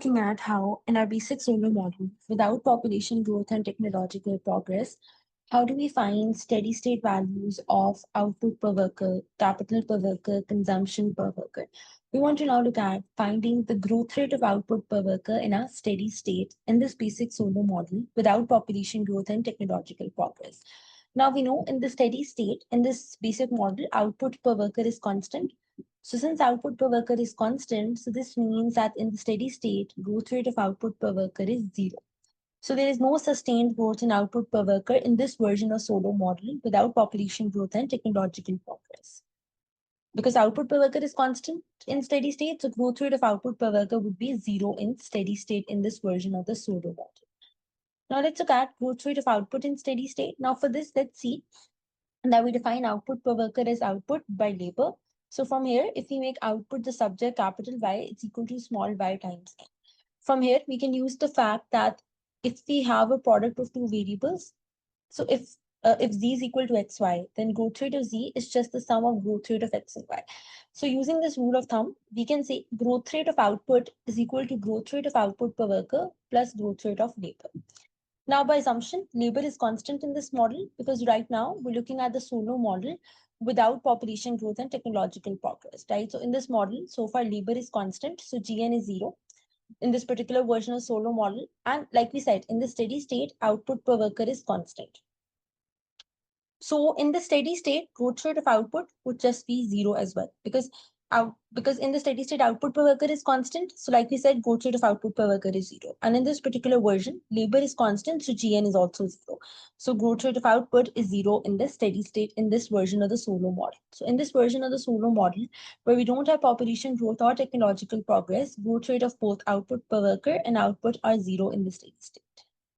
looking at how, in our basic Solow model, without population growth and technological progress, how do we find steady state values of output per worker, capital per worker, consumption per worker? We want to now look at finding the growth rate of output per worker in a steady state in this basic Solow model without population growth and technological progress. Now we know in the steady state, in this basic model, output per worker is constant. So since output per worker is constant, so this means that in the steady state, growth rate of output per worker is zero. So there is no sustained growth in output per worker in this version of Solow model without population growth and technological progress. Because output per worker is constant in steady state, so growth rate of output per worker would be zero in steady state in this version of the Solow model. Now let's look at growth rate of output in steady state. Now for this, let's see that we define output per worker as output by labor. So from here, if we make output the subject capital Y, it's equal to small y times n. From here, we can use the fact that if we have a product of two variables, so if z is equal to xy, then growth rate of z is just the sum of growth rate of x and y. So using this rule of thumb, we can say growth rate of output is equal to growth rate of output per worker plus growth rate of labor. Now, by assumption, labor is constant in this model because right now we're looking at the Solow model without population growth and technological progress, right? So in this model, so far labor is constant, so Gn is zero in this particular version of Solow model. And like we said, in the steady state, output per worker is constant. So in the steady state, growth rate of output would just be zero as well because in the steady state output per worker is constant. So like we said, growth rate of output per worker is zero. And in this particular version, labor is constant, so Gn is also zero. So growth rate of output is zero in the steady state in this version of the Solow model. So in this version of the Solow model, where we don't have population growth or technological progress, growth rate of both output per worker and output are zero in the steady state.